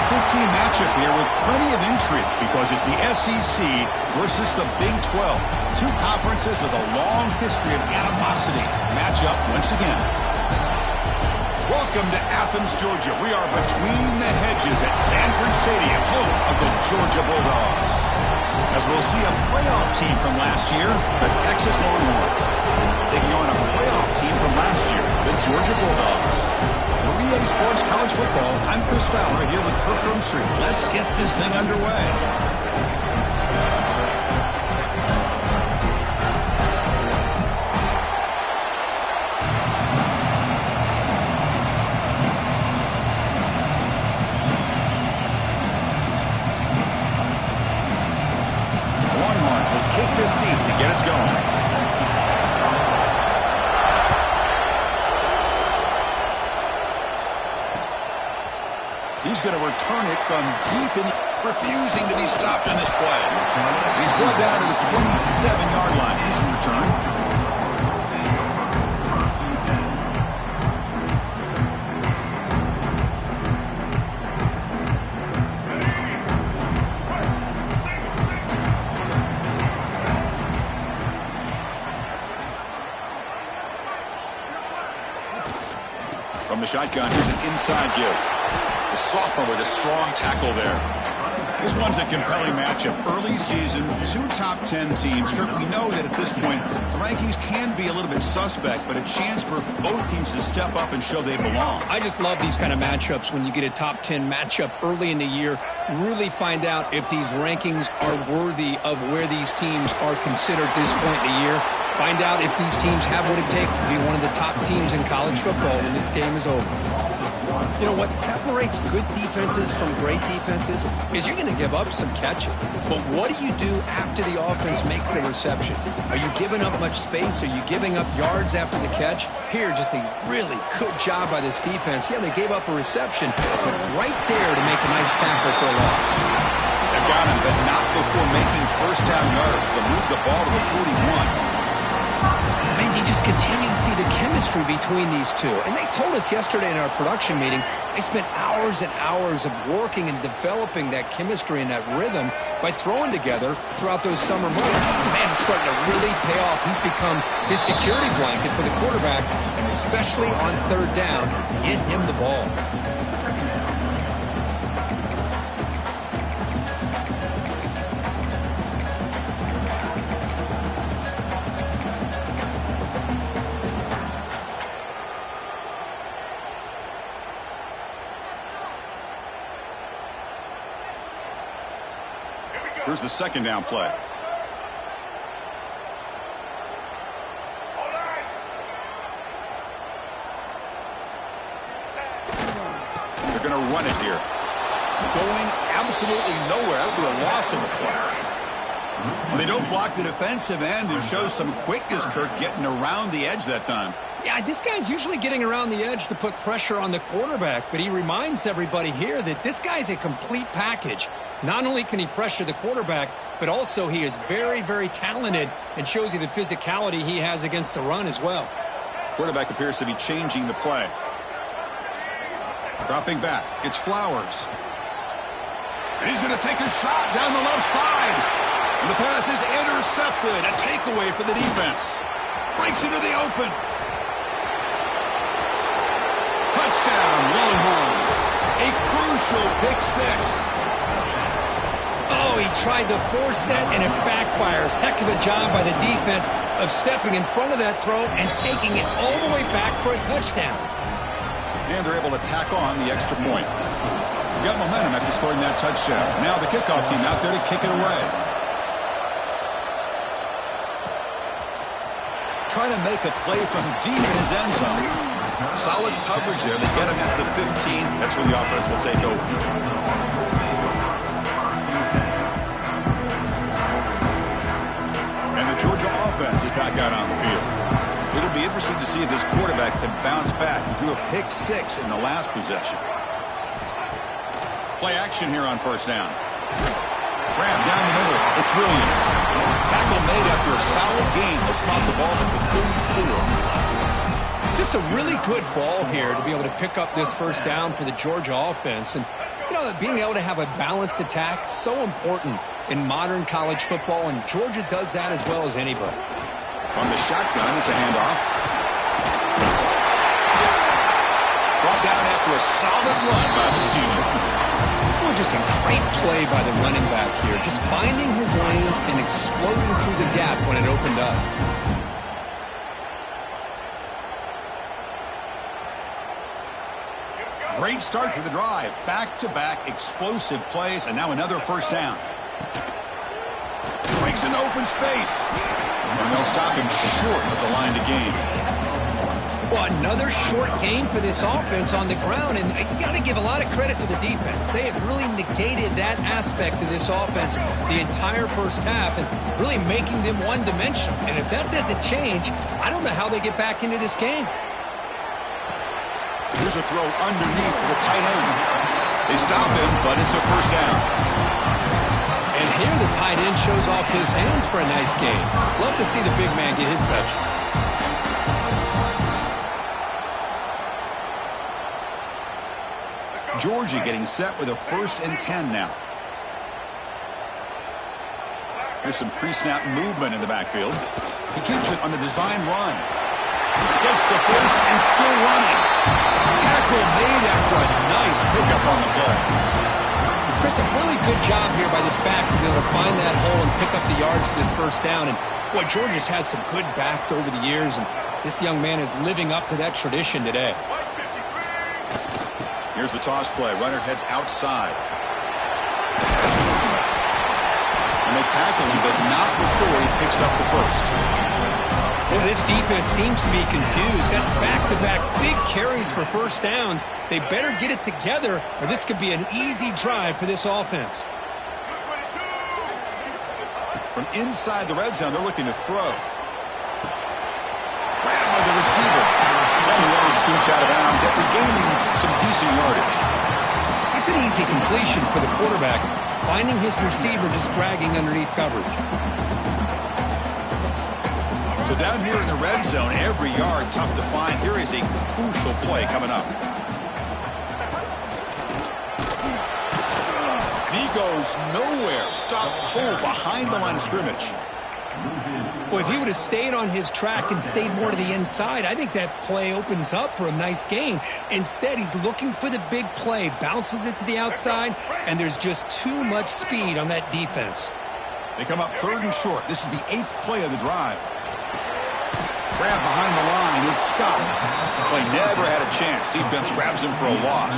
15 matchup here with plenty of intrigue because it's the SEC versus the Big 12. Two conferences with a long history of animosity match up once again. Welcome to Athens, Georgia. We are between the hedges at Sanford Stadium, home of the Georgia Bulldogs. As we'll see a playoff team from last year, the Texas Longhorns, taking on a playoff team from last year, the Georgia Bulldogs. For EA Sports College Football, I'm Chris Fowler here with Kirk Hermstreet. Let's get this thing underway. Kick this deep to get us going. He's going to return it from deep in, refusing to be stopped in this play. He's brought down to the 27-yard line. Decent return. From the shotgun, here's an inside give. The sophomore with a strong tackle there. This one's a compelling matchup. Early season, two top 10 teams. Kirk, we know that at this point, the rankings can be a little bit suspect, but a chance for both teams to step up and show they belong. I just love these kind of matchups when you get a top 10 matchup early in the year. Really find out if these rankings are worthy of where these teams are considered at this point in the year. Find out if these teams have what it takes to be one of the top teams in college football when this game is over. You know, what separates good defenses from great defenses is you're going to give up some catches. But what do you do after the offense makes the reception? Are you giving up much space? Are you giving up yards after the catch? Here, just a really good job by this defense. Yeah, they gave up a reception, but right there to make a nice tackle for a loss. They've got him, but not before making first down yards. They'll move the ball to the 41. Man, you just continue to see the chemistry between these two. And they told us yesterday in our production meeting, they spent hours and hours of working and developing that chemistry and that rhythm by throwing together throughout those summer months. And man, it's starting to really pay off. He's become his security blanket for the quarterback, and especially on third down, get him the ball. Here's the second down play. They're going to run it here. Going absolutely nowhere. That would be a loss of the play. Well, they don't block the defensive end and show some quickness, Kirk, getting around the edge that time. Yeah, this guy's usually getting around the edge to put pressure on the quarterback, but he reminds everybody here that this guy's a complete package. Not only can he pressure the quarterback, but also he is very, very talented and shows you the physicality he has against the run as well. Quarterback appears to be changing the play. Dropping back. It's Flowers. And he's going to take a shot down the left side. And the pass is intercepted. A takeaway for the defense. Breaks into the open. Touchdown, Longhorns. A crucial pick six. Oh, he tried to force that, and it backfires. Heck of a job by the defense of stepping in front of that throw and taking it all the way back for a touchdown. And they're able to tack on the extra point. Got momentum after scoring that touchdown. Now the kickoff team out there to kick it away. Trying to make a play from deep in his end zone. Solid coverage there. They get him at the 15. That's where the offense will take over. Georgia offense is back out on the field. It'll be interesting to see if this quarterback can bounce back. He threw a pick six in the last possession. Play action here on first down. Grab down the middle. It's Williams. Tackle made after a solid gain. They'll spot the ball at the 34. Just a really good ball here to be able to pick up this first down for the Georgia offense. And You know, being able to have a balanced attack, so important in modern college football, and Georgia does that as well as anybody. On the shotgun, it's a handoff. Brought down after a solid run by the senior. Well, just a great play by the running back here, just finding his lanes and exploding through the gap when it opened up. Great start to the drive. Back-to-back explosive plays, and now another first down. Breaks into open space. And they'll stop him short of the line to gain. Well, another short gain for this offense on the ground, and you got to give a lot of credit to the defense. They have really negated that aspect of this offense the entire first half and really making them one-dimensional. And if that doesn't change, I don't know how they get back into this game. Here's a throw underneath to the tight end. They stop him, but it's a first down. And here the tight end shows off his hands for a nice gain. Love to see the big man get his touches. Georgia getting set with a 1st and 10 now. Here's some pre-snap movement in the backfield. He keeps it on the design run. Gets the first and still running. Tackle made after a nice pickup on the play. Chris, a really good job here by this back to be able to find that hole and pick up the yards for this first down. And, boy, Georgia's had some good backs over the years, and this young man is living up to that tradition today. Here's the toss play. Runner heads outside. And they tackle him, but not before he picks up the first. Well, this defense seems to be confused. That's back-to-back big carries for first downs. They better get it together, or this could be an easy drive for this offense. From inside the red zone, they're looking to throw. Grabbed by the receiver. And the ball scoots out of bounds after gaining some decent yardage. It's an easy completion for the quarterback, finding his receiver just dragging underneath coverage. So down here in the red zone, every yard tough to find. Here is a crucial play coming up. And he goes nowhere. Stopped cold behind the line of scrimmage. Well, if he would have stayed on his track and stayed more to the inside, I think that play opens up for a nice gain. Instead, he's looking for the big play, bounces it to the outside, and there's just too much speed on that defense. They come up 3rd and short. This is the 8th play of the drive. Grab behind the line. It's stopped. Play never had a chance. Defense grabs him for a loss.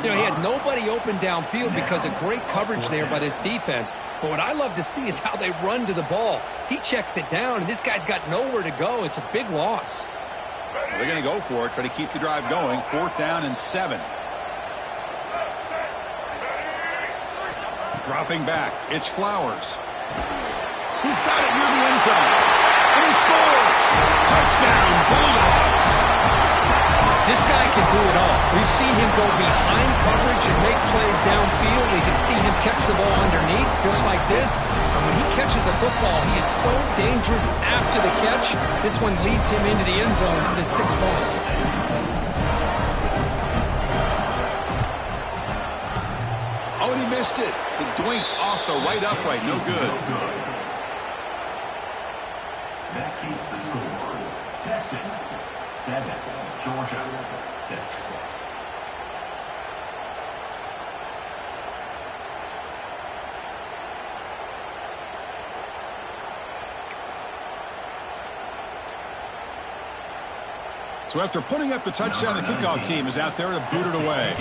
You know, he had nobody open downfield because of great coverage there by this defense. But what I love to see is how they run to the ball. He checks it down, and this guy's got nowhere to go. It's a big loss. Well, they're going to go for it, try to keep the drive going. 4th down and 7. Dropping back. It's Flowers. He's got it near the end zone. And he scores! Touchdown, Bulldogs! This guy can do it all. We've seen him go behind coverage and make plays downfield. We can see him catch the ball underneath just like this. And when he catches a football, he is so dangerous after the catch. This one leads him into the end zone for the 6 points. Oh, and he missed it. It dwinked off the right upright. No good. That keeps the score. Texas 7, Georgia 6. So after putting up the touchdown, the kickoff team is out there to boot it away.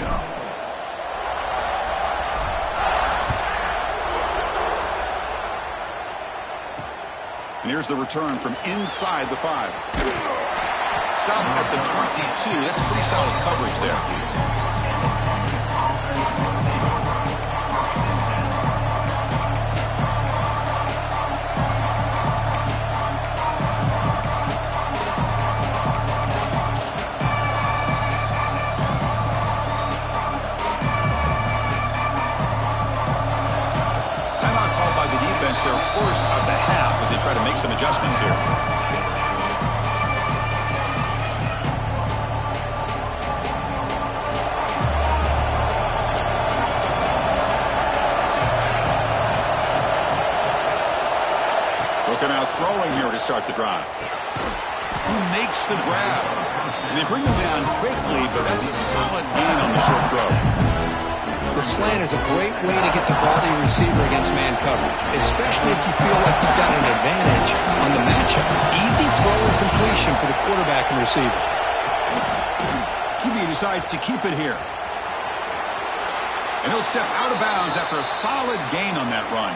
And here's the return from inside the 5. Stop at the 22. That's pretty solid coverage there. Timeout called by the defense, their first of the half, as they try to make some adjustments here. They're now throwing here to start the drive. Who makes the grab? And they bring him down quickly, but that's a solid gain on the short throw. The slant is a great way to get the ball to your receiver against man coverage, especially if you feel like you've got an advantage on the matchup. Easy throw and completion for the quarterback and receiver. QB decides to keep it here. And he'll step out of bounds after a solid gain on that run.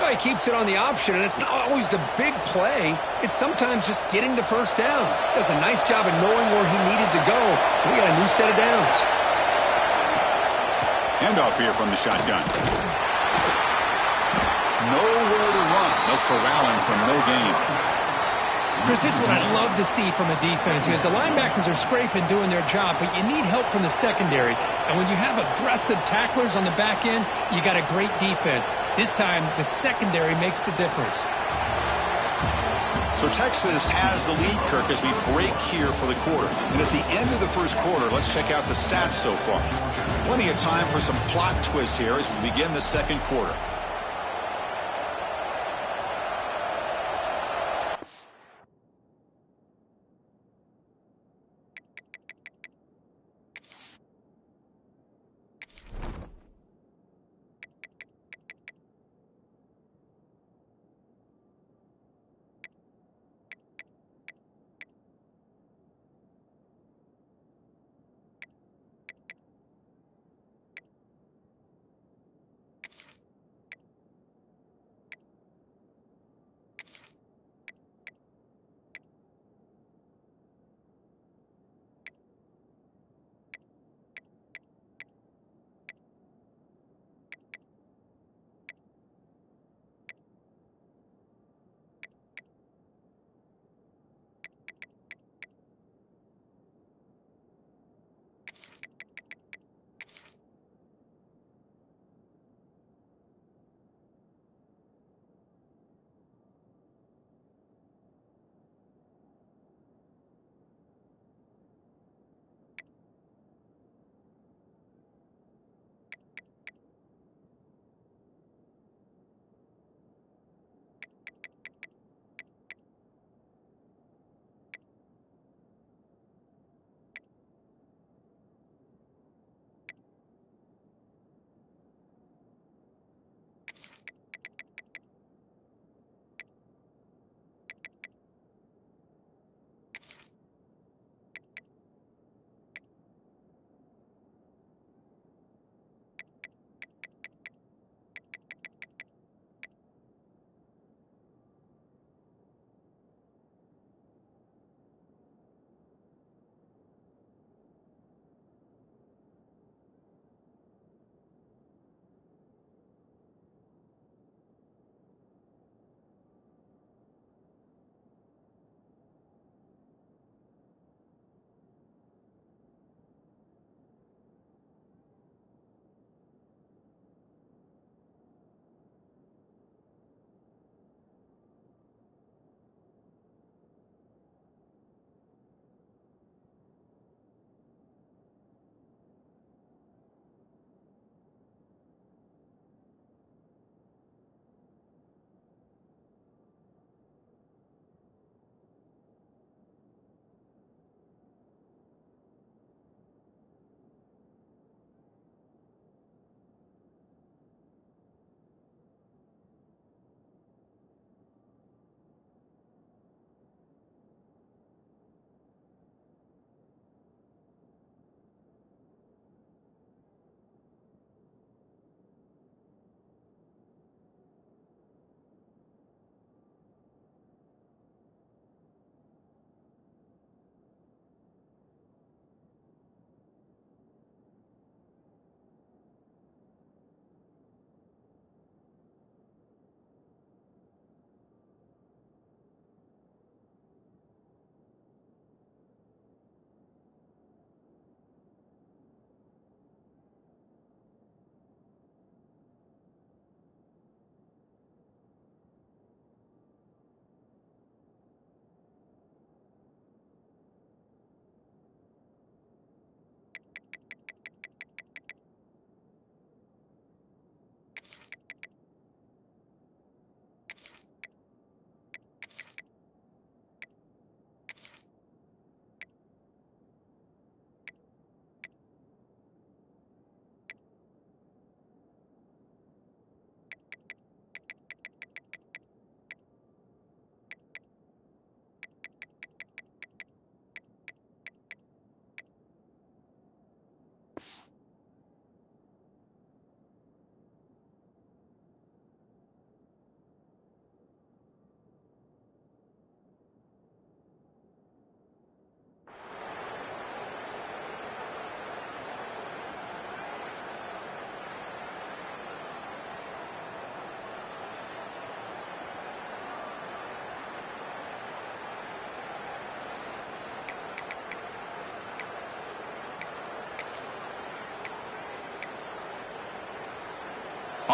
Well, he keeps it on the option, and it's not always the big play. It's sometimes just getting the first down. Does a nice job of knowing where he needed to go. We got a new set of downs. Handoff here from the shotgun. Nowhere to run. No corralling from no gain. Chris, this is what I love to see from a defense is the linebackers are scraping, doing their job, but you need help from the secondary. And when you have aggressive tacklers on the back end, you got a great defense. This time, the secondary makes the difference. So Texas has the lead, Kirk, as we break here for the quarter. And at the end of the first quarter, let's check out the stats so far. Plenty of time for some plot twists here as we begin the second quarter.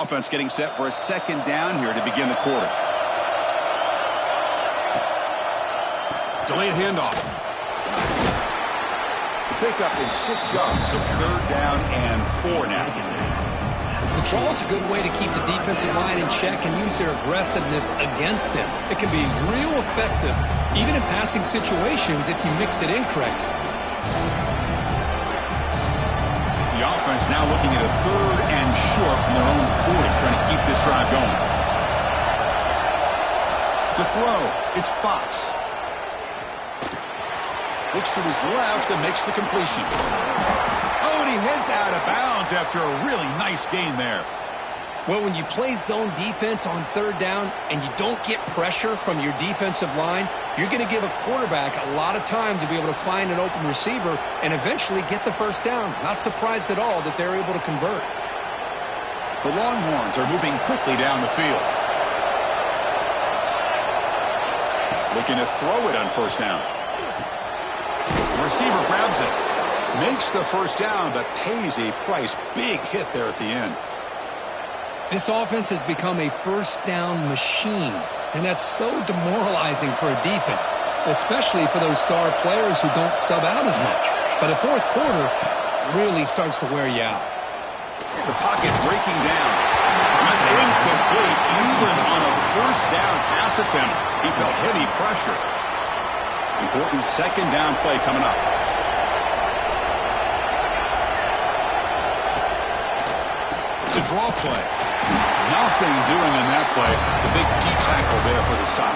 Offense getting set for a second down here to begin the quarter. Delayed handoff. Pickup is 6 yards, so 3rd down and 4 now. The draw is a good way to keep the defensive line in check and use their aggressiveness against them. It can be real effective, even in passing situations, if you mix it in correctly. The offense now looking at a 3rd and short from their own 40, trying to keep this drive going. To throw, it's Fox. Looks to his left and makes the completion. Oh, and he heads out of bounds after a really nice gain there. Well, when you play zone defense on 3rd down and you don't get pressure from your defensive line, you're going to give a quarterback a lot of time to be able to find an open receiver and eventually get the 1st down. Not surprised at all that they're able to convert. The Longhorns are moving quickly down the field. Looking to throw it on 1st down. The receiver grabs it. Makes the 1st down, but pays a price. Big hit there at the end. This offense has become a 1st down machine, and that's so demoralizing for a defense, especially for those star players who don't sub out as much. By the 4th quarter, really starts to wear you out. The pocket breaking down. That's incomplete. Even on a 1st down pass attempt, he felt heavy pressure. Important 2nd down play coming up. It's a draw play. Nothing doing in that play. The big D tackle there for the stop.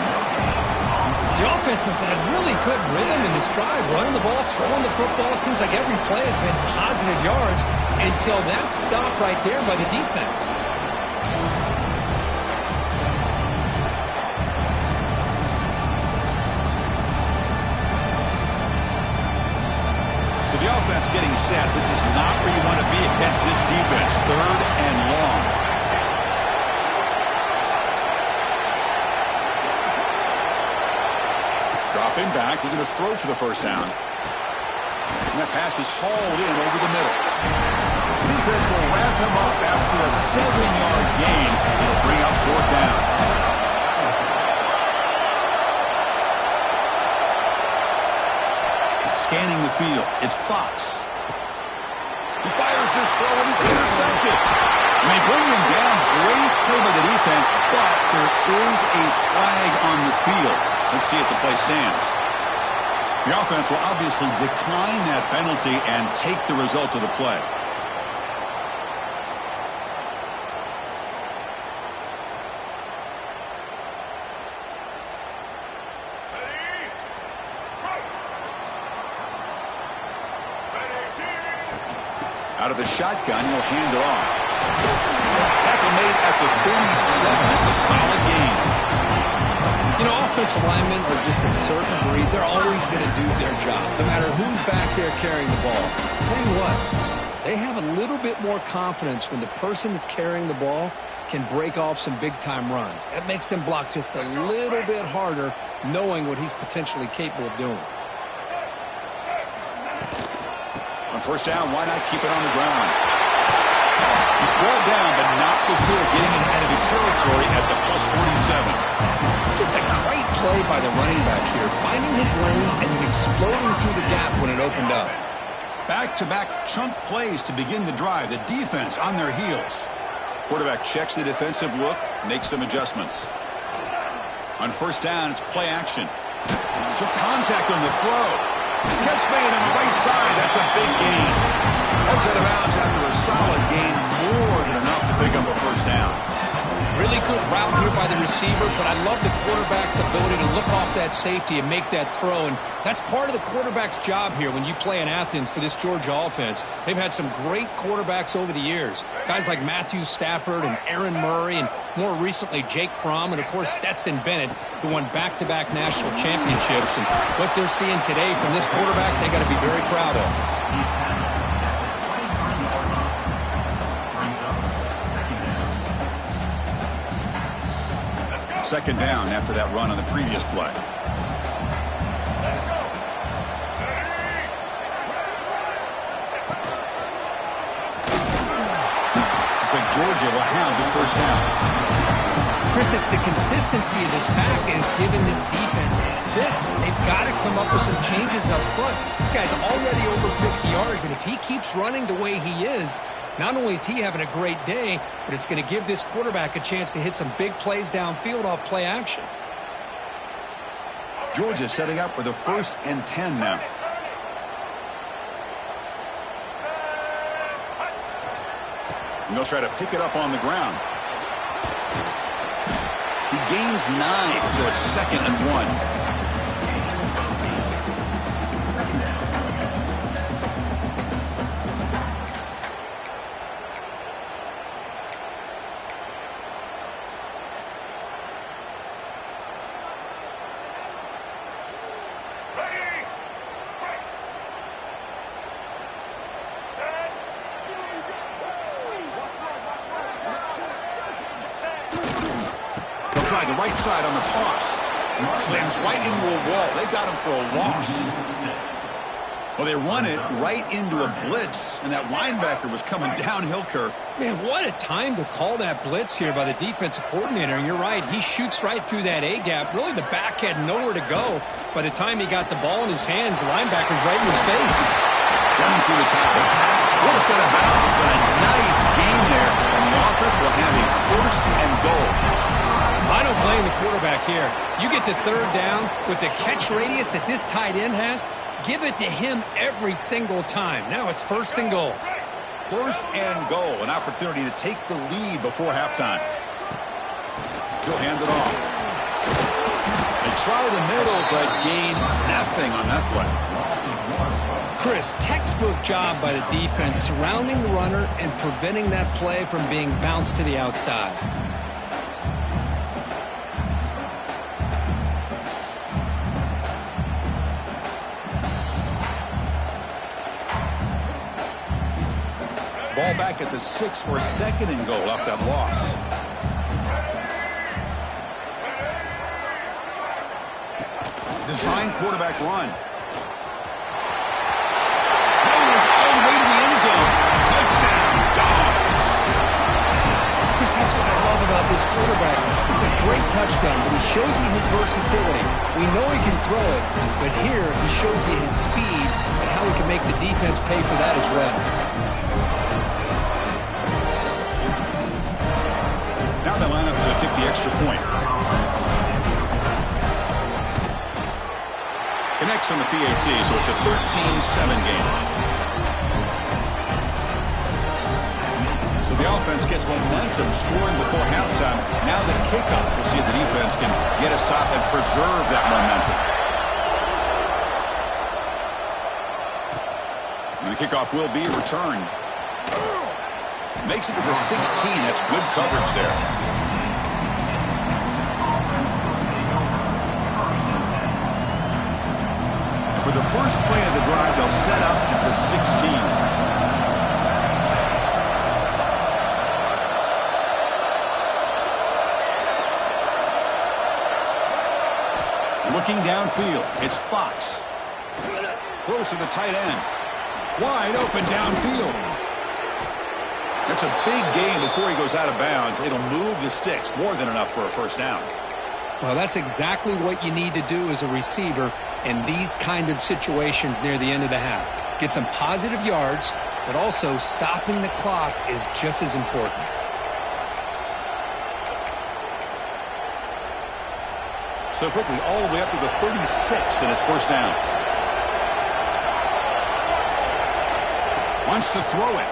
The offense has had really good rhythm in this drive. Running the ball, throwing the football. Seems like every play has been positive yards until that stop right there by the defense. So the offense getting set. This is not where you want to be against this defense. 3rd and long. Dropping back, looking to throw for the 1st down. And that pass is hauled in over the middle. The defense will wrap him up after a 7-yard gain. It'll bring up 4th down. Scanning the field, it's Fox. He fires this throw and it's intercepted. And they bring him down. Great play by the defense, but there is a flag on the field. Let's see if the play stands. The offense will obviously decline that penalty and take the result of the play. Out of the shotgun, he'll hand it off. Tackle made at the 37. That's a solid gain. You know, offensive linemen are just a certain breed. They're always going to do their job, no matter who's back there carrying the ball. I'll tell you what, they have a little bit more confidence when the person that's carrying the ball can break off some big-time runs. That makes them block just a little bit harder, knowing what he's potentially capable of doing. On 1st down, why not keep it on the ground? He's brought down, but not before getting in enemy territory at the +47. Just a great play by the running back here, finding his lanes and then exploding through the gap when it opened up. Back-to-back chunk plays to begin the drive. The defense on their heels. Quarterback checks the defensive look, makes some adjustments. On 1st down, it's play action. Took contact on the throw. Catch made on the right side. That's a big gain. Comes out of bounds after a solid gain, more than enough to pick up a 1st down. Really good route here by the receiver, but I love the quarterback's ability to look off that safety and make that throw. And that's part of the quarterback's job here when you play in Athens for this Georgia offense. They've had some great quarterbacks over the years. Guys like Matthew Stafford and Aaron Murray, and more recently Jake Fromm, and of course Stetson Bennett, who won back-to-back national championships. And what they're seeing today from this quarterback, they got to be very proud of. 2nd down after that run on the previous play. It's like Georgia will have the first down. Chris, it's the consistency of this back is giving this defense fits. They've got to come up with some changes up front. This guy's already over 50 yards, and if he keeps running the way he is, not only is he having a great day, but it's going to give this quarterback a chance to hit some big plays downfield off play action. Georgia setting up with a 1st and 10 now. And they'll try to pick it up on the ground. He gains 9, so it's 2nd and 1. The right side on the toss. Slams right into a wall. They got him for a loss. Well, they run it right into a blitz, and that linebacker was coming downhill, Kirk. Man, what a time to call that blitz here by the defensive coordinator. And you're right, he shoots right through that A-gap. Really, the back had nowhere to go. By the time he got the ball in his hands, the linebacker's right in his face. Running through the tackle. What a set of bounds, but a nice gain there. And the offense will have a 1st and goal. I don't blame the quarterback here. You get to 3rd down with the catch radius that this tight end has, give it to him every single time. Now it's 1st and goal. 1st and goal, an opportunity to take the lead before halftime. He'll hand it off. They try the middle, but gain nothing on that play. Chris, textbook job by the defense surrounding the runner and preventing that play from being bounced to the outside. Ball back at the 6 for 2nd and goal off that loss. Design quarterback run. Mayors all the way to the end zone. Touchdown, Dogs. Chris, that's what I love about this quarterback. It's a great touchdown, but he shows you his versatility. We know he can throw it, but here he shows you his speed and how he can make the defense pay for that as well. Now they line up to kick the extra point. Connects on the PAT, so it's a 13-7 game. So the offense gets momentum scoring before halftime. Now the kickoff. We'll see if the defense can get us top and preserve that momentum. And the kickoff will be returned. Makes it to the 16. That's good coverage there. For the first play of the drive, they'll set up at the 16. Looking downfield, it's Fox. Close to the tight end. Wide open downfield. That's a big gain before he goes out of bounds. It'll move the sticks, more than enough for a 1st down. Well, that's exactly what you need to do as a receiver in these kind of situations near the end of the half. Get some positive yards, but also stopping the clock is just as important. So quickly, all the way up to the 36, and it's 1st down. Wants to throw it.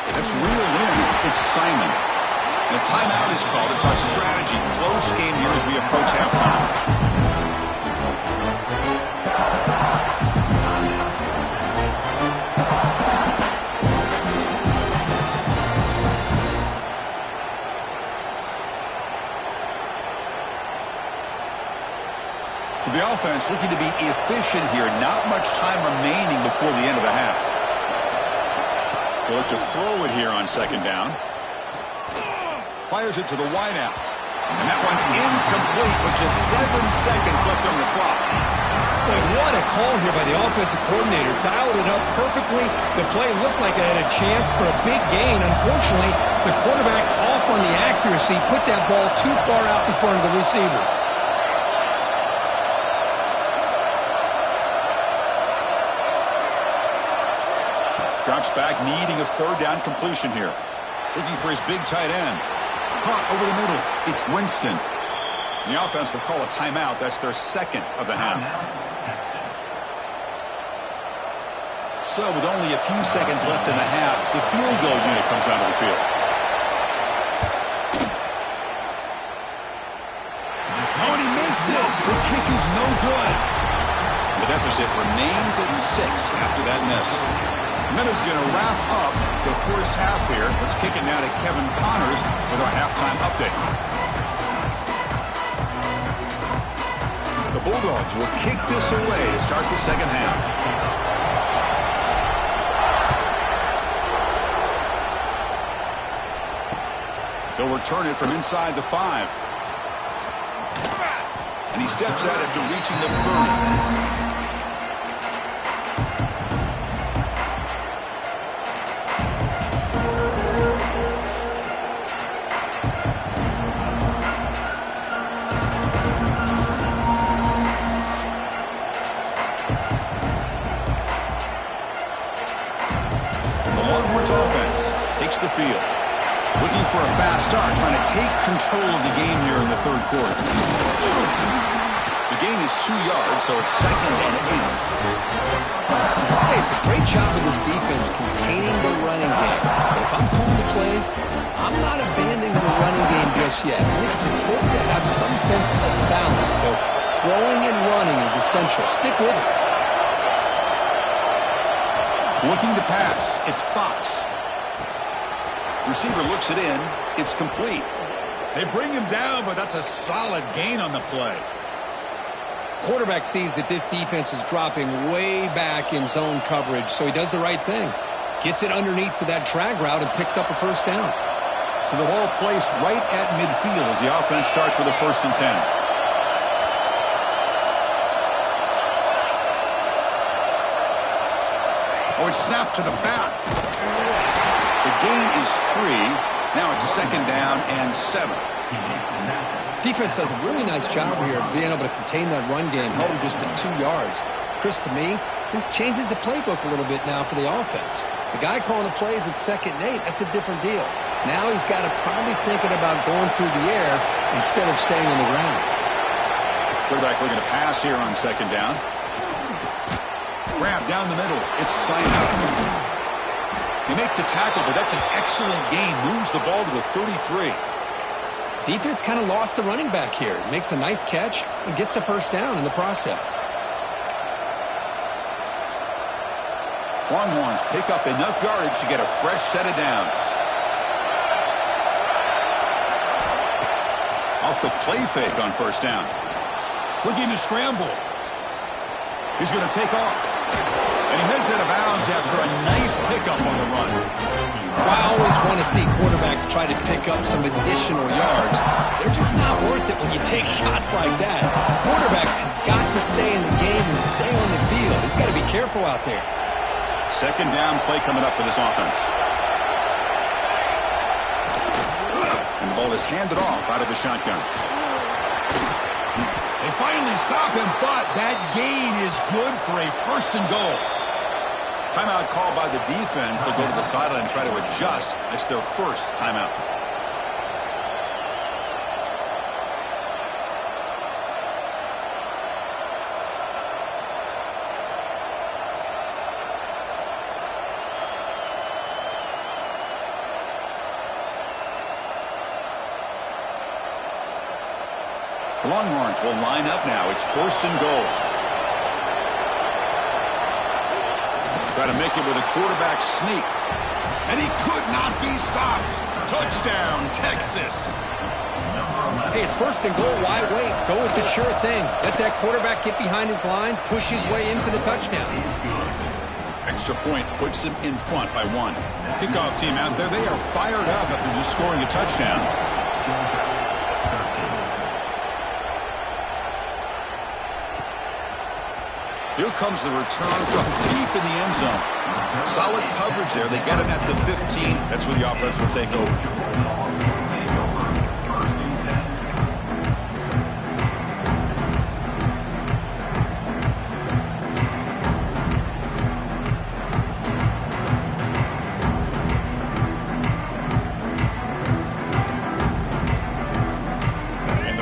That's real in. It's Simon. And a timeout is called to talk strategy. Close game here as we approach halftime. So the offense looking to be efficient here. Not much time remaining before the end of the half. They'll look to throw it here on 2nd down. Fires it to the wideout. And that one's incomplete with just 7 seconds left on the clock. Boy, what a call here by the offensive coordinator. Dialed it up perfectly. The play looked like it had a chance for a big gain. Unfortunately, the quarterback off on the accuracy, put that ball too far out in front of the receiver. Drops back, needing a third down completion here. Looking for his big tight end. Caught over the middle. It's Winston. The offense will call a timeout. That's their second of the half. So with only a few seconds left in the half, the field goal unit comes onto the field. Oh, and he missed it. The kick is no good. The deficit remains at 6 after that miss. Minutes going to wrap up the first half here. Let's kick it now to Kevin Connors with our halftime update. The Bulldogs will kick this away to start the second half. They'll return it from inside the 5. And he steps out after reaching the 30. The field. Looking for a fast start, trying to take control of the game here in the third quarter. The gain is 2 yards, so it's 2nd and 8. Hey, it's a great job of this defense containing the running game. But if I'm calling the plays, I'm not abandoning the running game just yet. I think it's important to have some sense of balance, so throwing and running is essential. Stick with it. Looking to pass, it's Fox. Receiver looks it in. It's complete. They bring him down, but that's a solid gain on the play. Quarterback sees that this defense is dropping way back in zone coverage, so he does the right thing. Gets it underneath to that drag route and picks up a first down. So the ball placed right at midfield as the offense starts with a 1st and 10. Oh, it's snapped to the back. The gain is 3. Now it's 2nd down and 7. Defense does a really nice job here of being able to contain that run game, held him just at 2 yards. Chris, to me, this changes the playbook a little bit now for the offense. The guy calling the plays at 2nd and 8, that's a different deal. Now he's got to probably thinking about going through the air instead of staying on the ground. Quarterback looking to pass here on 2nd down. Grab down the middle. It's Ncaa. They make the tackle, but that's an excellent gain. Moves the ball to the 33. Defense kind of lost the running back here. Makes a nice catch and gets the first down in the process. Longhorns pick up enough yardage to get a fresh set of downs. Off the play fake on 1st down. Looking to scramble. He's going to take off. And he heads out of bounds after a nice pickup on the run. I always want to see quarterbacks try to pick up some additional yards. They're just not worth it when you take shots like that. Quarterbacks have got to stay in the game and stay on the field. He's got to be careful out there. 2nd down play coming up for this offense. And the ball is handed off out of the shotgun. They finally stop him, but that gain is good for a 1st and goal. Timeout called by the defense. They'll go to the sideline and try to adjust. It's their 1st timeout. The Longhorns will line up now. It's 1st and goal. Try to make it with a quarterback sneak. And he could not be stopped. Touchdown, Texas. Hey, it's 1st and goal. Why wait? Go with the sure thing. Let that quarterback get behind his line, push his way in for the touchdown. Extra point puts him in front by 1. Kickoff team out there, they are fired up after just scoring a touchdown. Here comes the return from deep in the end zone. Solid coverage there. They get him at the 15. That's where the offense will take over.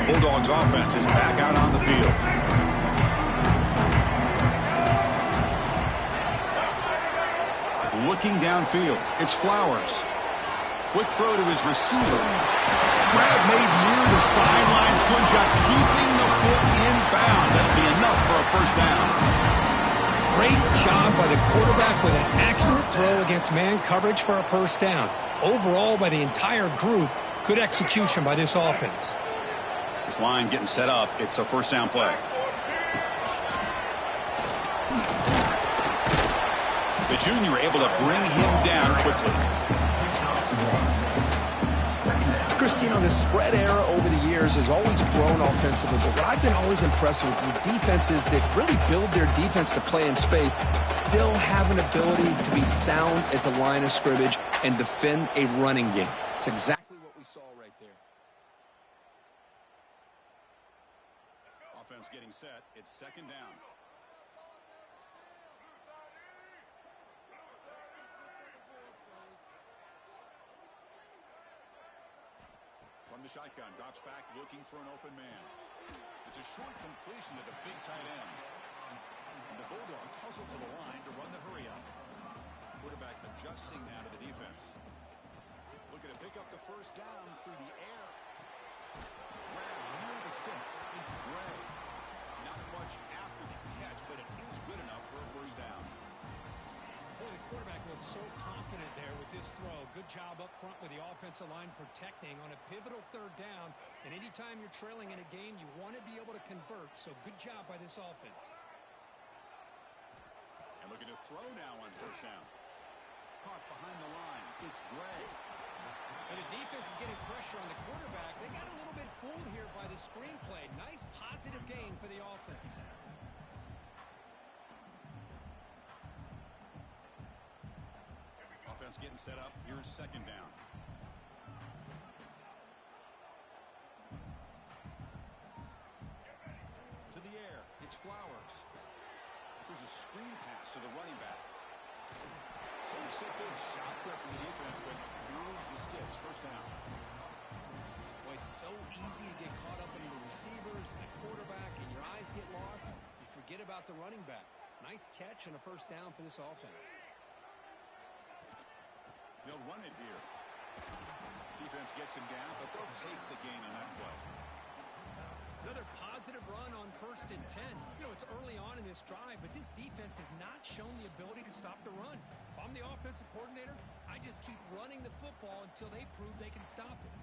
Bulldogs offense is back out on the field. Looking downfield, it's Flowers. Quick throw to his receiver. Grab made near the sidelines. Good job keeping the foot in bounds. That'll be enough for a first down. Great job by the quarterback with an accurate throw against man coverage for a first down. Overall, by the entire group, good execution by this offense. This line getting set up. It's a first down play. The junior able to bring him down quickly. Chris, you know, the spread era over the years has always grown offensively, but what I've been always impressed with defenses that really build their defense to play in space still have an ability to be sound at the line of scrimmage and defend a running game. It's exactly what we saw right there. Offense getting set. It's second down. From the shotgun, drops back, looking for an open man. It's a short completion to the big tight end. And the Bulldogs hustle to the line to run the hurry up. Quarterback adjusting now to the defense. Looking to pick up the first down through the air. Grab near the sticks. It's Gray. Not much after the catch, but it is good enough for a first down. Boy, the quarterback looks so confident there with this throw. Good job up front with the offensive line protecting on a pivotal third down. And anytime you're trailing in a game, you want to be able to convert. So good job by this offense. And looking to throw now on first down. Caught behind the line. It's Gray. And the defense is getting pressure on the quarterback. They got a little bit fooled here by the screenplay. Nice positive gain for the offense. Offense getting set up. Here's second down. To the air. It's Flowers. There's a screen pass to the running back. Takes a big shot there from the defense, but moves the sticks. First down. Boy, it's so easy to get caught up in the receivers and the quarterback, and your eyes get lost. You forget about the running back. Nice catch and a first down for this offense. They'll run it here. Defense gets him down, but they'll take the gain on that play. Another positive run on 1st and 10. You know, it's early on in this drive, but this defense has not shown the ability to stop the run. If I'm the offensive coordinator, I just keep running the football until they prove they can stop it.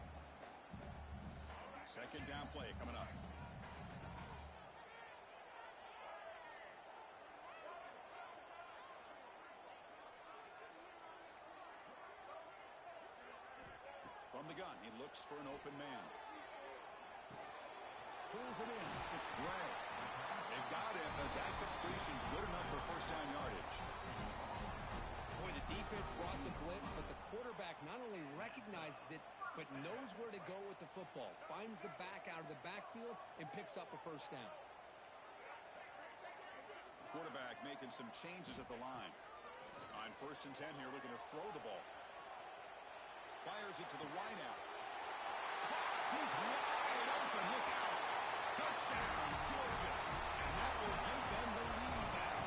Second down play coming up. From the gun, he looks for an open man. Pulls it in. It's Gray. They've got him, but that completion good enough for first down yardage. Boy, the defense brought the blitz, but the quarterback not only recognizes it, but knows where to go with the football. Finds the back out of the backfield and picks up a first down. Quarterback making some changes at the line. On 1st and 10 here, looking to throw the ball. Fires it to the wide out. He's wide open. Look out. Touchdown, Georgia. And that will give them the lead now.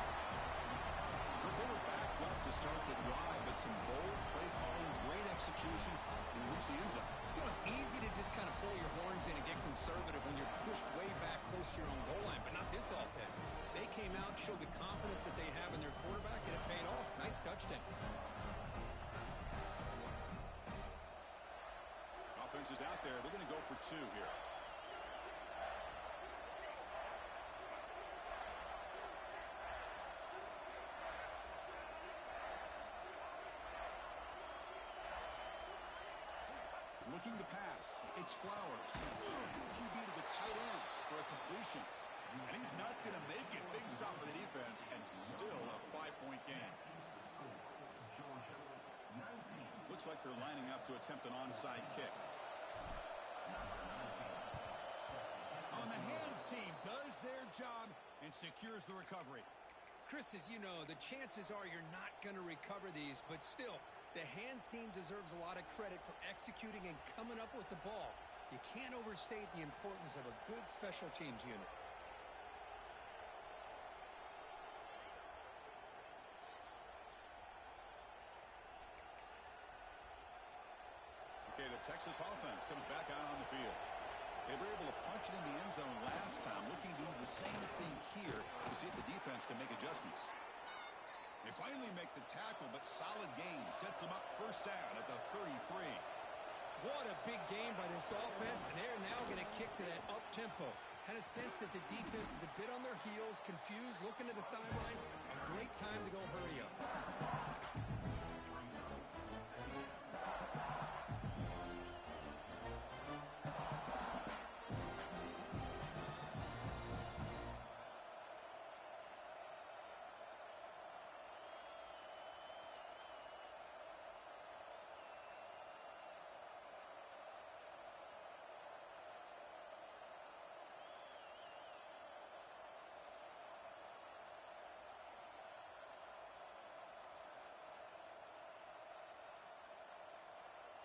But they were backed up to start the drive, but some bold play calling, great execution, and reach the end zone. You know, it's easy to just kind of pull your horns in and get conservative when you're pushed way back close to your own goal line, but not this offense. They came out, showed the confidence that they have in their quarterback, and it paid off. Nice touchdown. Offense is out there. They're going to go for 2 here. Looking to pass. It's Flowers. QB to the tight end for a completion. And he's not going to make it. Big stop for the defense, and still a 5-point game. Looks like they're lining up to attempt an onside kick. On the hands team does their job and secures the recovery. Chris, as you know, the chances are you're not going to recover these, but still, the hands team deserves a lot of credit for executing and coming up with the ball. You can't overstate the importance of a good special teams unit. Okay, the Texas offense comes back out on the field. They were able to punch it in the end zone last time, looking to do the same thing here to see if the defense can make adjustments. They finally make the tackle, but solid gain sets them up first down at the 33. What a big game by this offense, and they're now going to kick to that up-tempo. Kind of sense that the defense is a bit on their heels, confused, looking to the sidelines. A great time to go hurry up.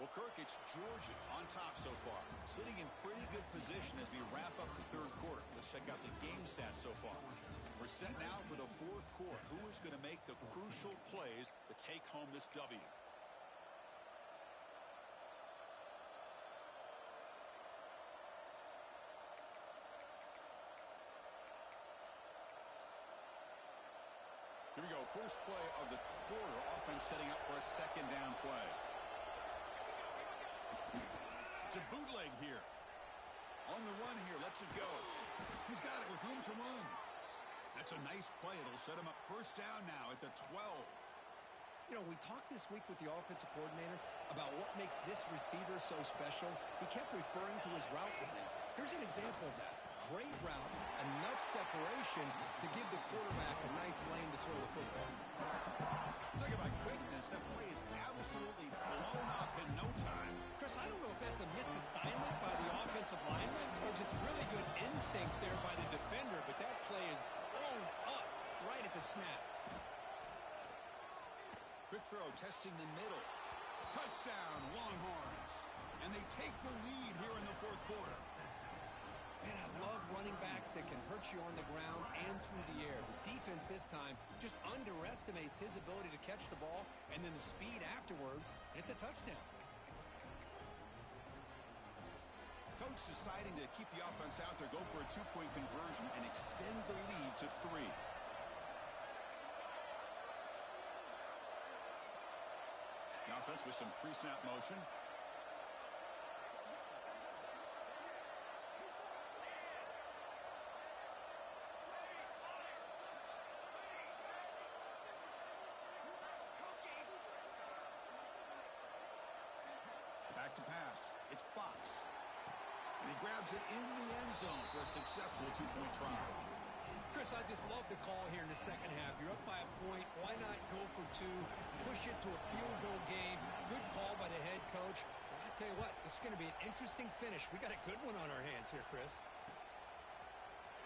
Well, Kirk, it's Georgia on top so far, sitting in pretty good position as we wrap up the third quarter. Let's check out the game stats so far. We're set now for the fourth quarter. Who is going to make the crucial plays to take home this W? Here we go. First play of the quarter. Offense setting up for a second down play. It's a bootleg here. On the run here, lets it go. He's got it with room to run. That's a nice play. It'll set him up first down now at the 12. You know, we talked this week with the offensive coordinator about what makes this receiver so special. He kept referring to his route running. Here's an example of that. Great route, enough separation to give the quarterback a nice lane to throw the football. Talking about quickness, that play is absolutely blown up in no time. Chris, I don't know if that's a misassignment by the offensive lineman or just really good instincts there by the defender, but that play is blown up right at the snap. Quick throw, testing the middle. Touchdown, Longhorns. And they take the lead here in the fourth quarter. Man, I love running backs that can hurt you on the ground and through the air. The defense this time just underestimates his ability to catch the ball and then the speed afterwards, and it's a touchdown. Coach deciding to keep the offense out there, go for a two-point conversion and extend the lead to 3. The offense with some pre-snap motion. Back to pass. It's Fox. And he grabs it in the end zone for a successful two-point try. Chris, I just love the call here in the second half. You're up by a point. Why not go for 2? Push it to a field goal game. Good call by the head coach. Well, I tell you what, this is going to be an interesting finish. We got a good one on our hands here, Chris.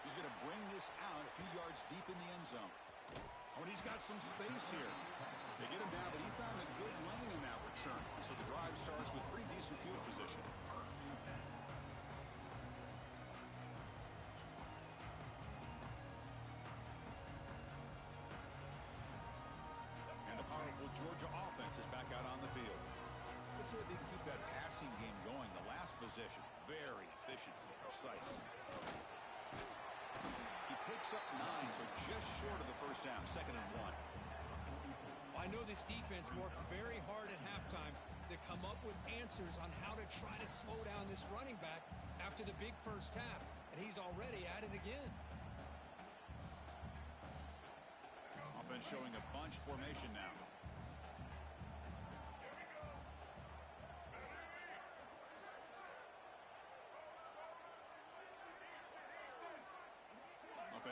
He's going to bring this out a few yards deep in the end zone. Oh, and he's got some space here. They get him down, but he found a good lane in that return. So the drive starts with pretty decent field position. And the powerful Georgia offense is back out on the field. Let's see if they can keep that passing game going. The last possession, very efficient and precise. He picks up 9, so just short of the first down, 2nd and 1. I know this defense worked very hard at halftime to come up with answers on how to try to slow down this running back after the big first half, and he's already at it again. Offense showing a bunch formation now.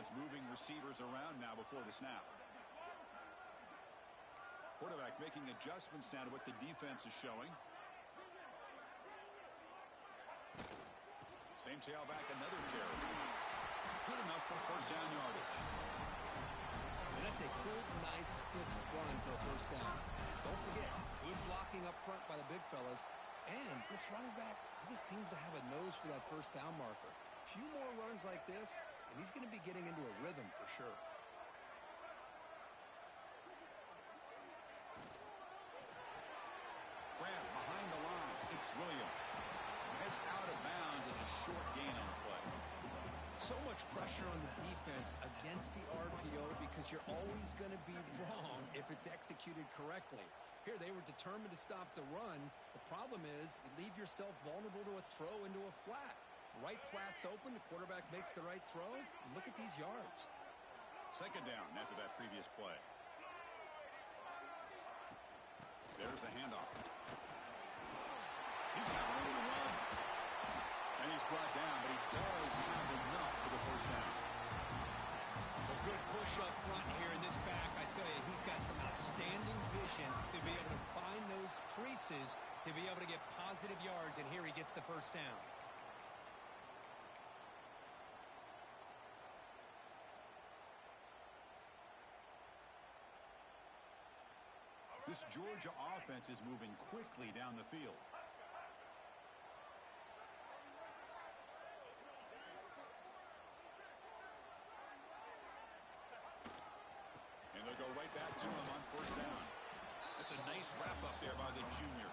Defense moving receivers around now before the snap. Quarterback making adjustments now to what the defense is showing. Same tailback, another carry. Good enough for first down yardage. And that's a good, nice, crisp run for a first down. Don't forget, good blocking up front by the big fellas. And this running back, he just seems to have a nose for that first down marker. A few more runs like this, and he's going to be getting into a rhythm for sure. Grab behind the line. It's Williams. Heads out of bounds as a short gain on the play. So much pressure on the defense against the RPO because you're always going to be wrong if it's executed correctly. Here, they were determined to stop the run. The problem is you leave yourself vulnerable to a throw into a flat. Right flat's open. The quarterback makes the right throw. Look at these yards. Second down after that previous play. There's the handoff. He's got room to run. And he's brought down, but he does have enough for the first down. A good push up front here in this back. I tell you, he's got some outstanding vision to be able to find those creases to be able to get positive yards, and here he gets the first down. This Georgia offense is moving quickly down the field. And they'll go right back to him on first down. That's a nice wrap up there by the junior.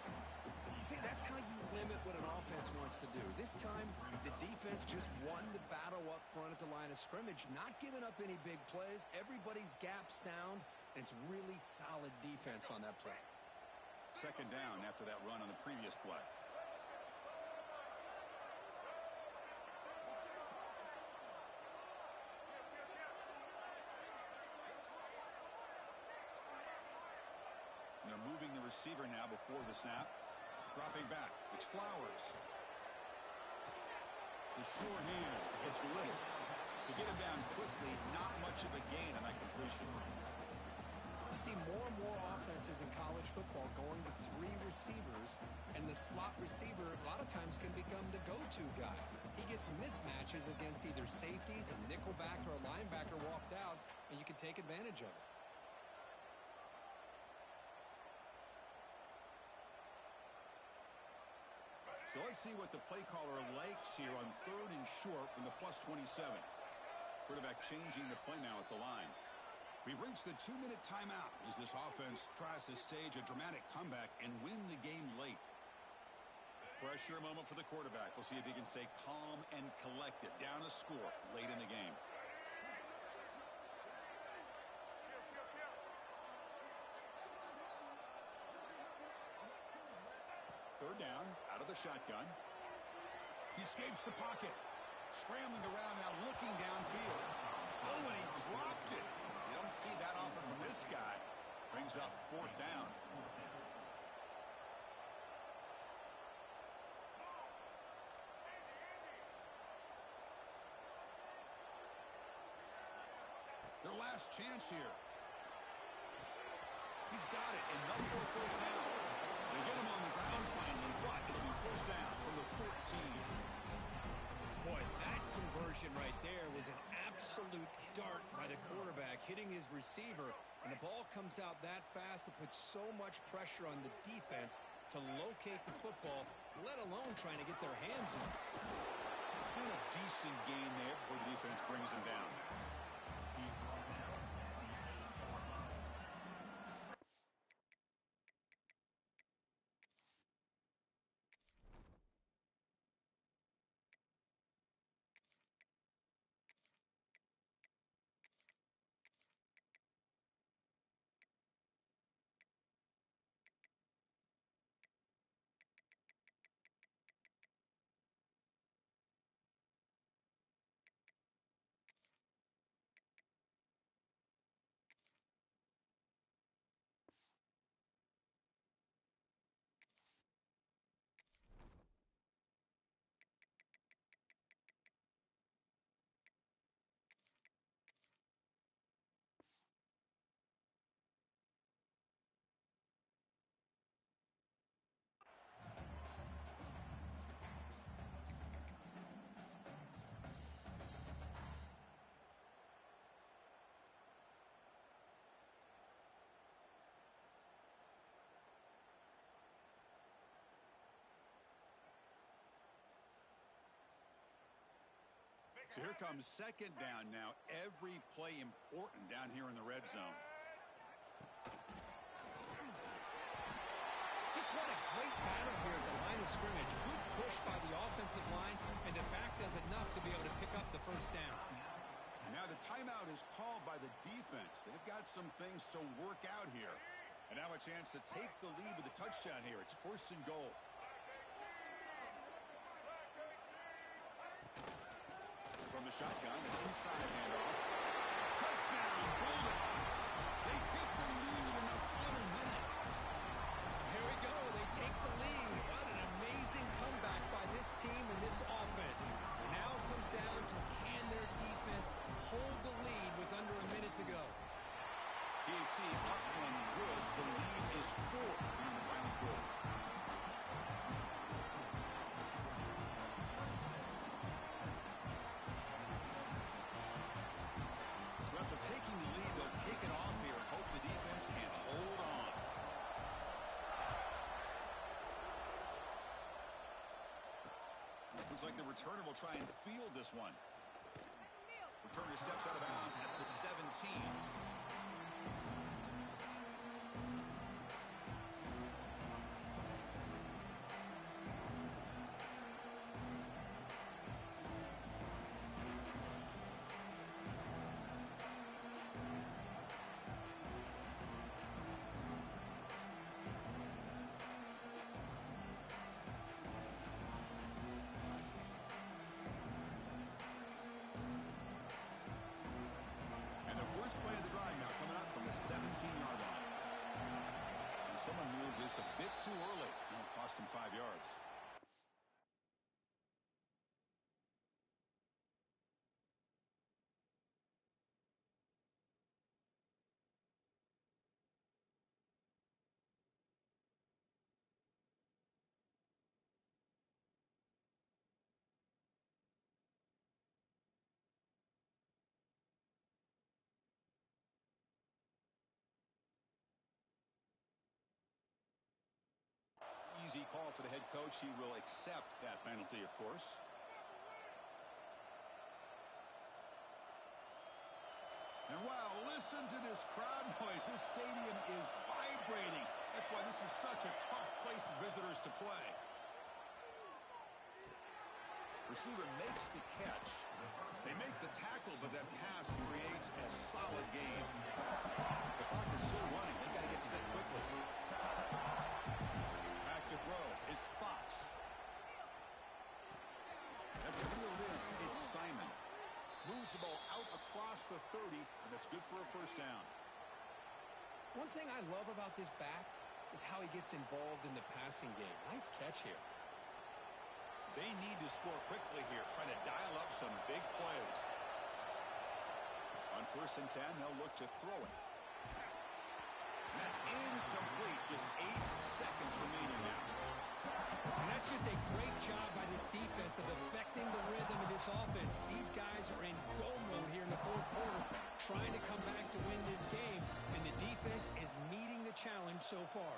See, that's how you limit what an offense wants to do. This time, the defense just won the battle up front at the line of scrimmage, not giving up any big plays. Everybody's gap sound, and it's really solid defense on that play. Second down after that run on the previous play. And they're moving the receiver now before the snap. Dropping back. It's Flowers. The sure hands. It's Little. To get him down quickly, not much of a gain on that completion. You see more and more offenses in college football going to three receivers, and the slot receiver a lot of times can become the go-to guy. He gets mismatches against either safeties, a nickelback, or a linebacker walked out, and you can take advantage of it. So let's see what the play caller likes here on 3rd and short from the +27. Quarterback changing the play now at the line. We've reached the 2-minute timeout as this offense tries to stage a dramatic comeback and win the game late. Pressure moment for the quarterback. We'll see if he can stay calm and collected. Down a score late in the game. Third down, out of the shotgun. He escapes the pocket. Scrambling around now, looking downfield. Oh, and he dropped it. You don't see that often from this guy. Brings up 4th down. Their last chance here. He's got it. Enough for a first down. They get him on the ground finally, but it'll be first down from the 14. Boy, that conversion right there was an absolute dart by the quarterback, hitting his receiver, and the ball comes out that fast. It puts so much pressure on the defense to locate the football, let alone trying to get their hands on it. And a decent gain there before the defense brings him down. So here comes second down now. Every play important down here in the red zone. Just what a great battle here at the line of scrimmage. Good push by the offensive line, and the back does enough to be able to pick up the first down. And now the timeout is called by the defense. They've got some things to work out here. And now a chance to take the lead with a touchdown here. It's 1st and goal. From the shotgun, an inside handoff. Touchdown, Bulldogs. They take the lead in the final minute. Here we go. They take the lead. What an amazing comeback by this team and this offense. Now it comes down to can their defense hold the lead with under a minute to go. PAT up one goods. The lead is 4 in the final quarter. So after taking the lead, they'll kick it off here and hope the defense can hold on. Looks like the returner will try and field this one. Returner steps out of bounds at the 17. First play of the drive now coming up from the 17-yard line. And someone moved this a bit too early. It'll cost him 5 yards. Easy call for the head coach. He will accept that penalty, of course. And wow, listen to this crowd noise. This stadium is vibrating. That's why this is such a tough place for visitors to play. Receiver makes the catch. They make the tackle, but that pass creates a solid gain. The clock is still running. They got to get set quickly. To throw. It's Fox. That's reeled in. It's Simon. Moves the ball out across the 30, and that's good for a first down. One thing I love about this back is how he gets involved in the passing game. Nice catch here. They need to score quickly here, trying to dial up some big plays. On 1st and 10, they'll look to throw it. And that's incomplete. Just 8 seconds remaining now. And that's just a great job by this defense of affecting the rhythm of this offense. These guys are in go mode here in the 4th quarter, trying to come back to win this game. And the defense is meeting the challenge so far.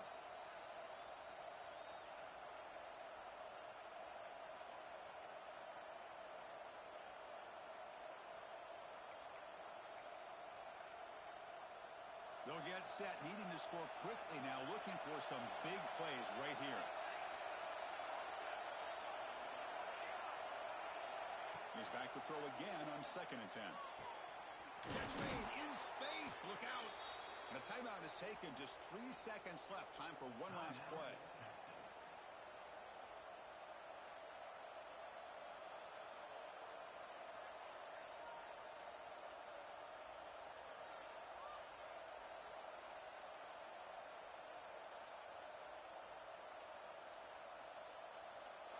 They'll get set, needing to score quickly now, looking for some big plays right here. He's back to throw again on 2nd and 10. Catch made in space. Look out. And a timeout is taken. Just 3 seconds left. Time for one last play.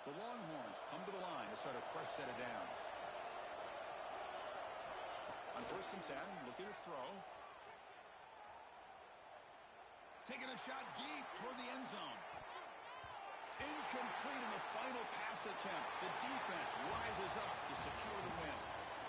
The Longhorns come to the line to start a fresh set of downs. On 1st and 10, looking to throw. Taking a shot deep toward the end zone. Incomplete in the final pass attempt. The defense rises up to secure the win.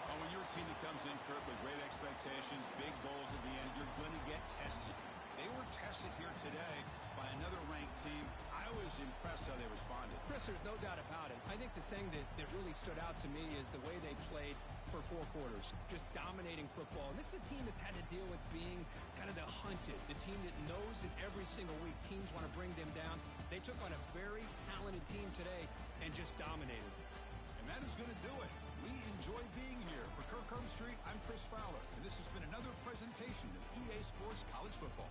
And when you're a team that comes in, Kirk, with great expectations, big goals at the end, you're going to get tested. They were tested here today by another ranked team. I I was impressed how they responded. Chris, there's no doubt about it. I think the thing that really stood out to me is the way they played for 4 quarters, just dominating football. And this is a team that's had to deal with being kind of the hunted, the team that knows that every single week teams want to bring them down. They took on a very talented team today and just dominated. And that is going to do it. We enjoy being here. For Kirk Street, I'm Chris Fowler, and this has been another presentation of EA Sports College Football.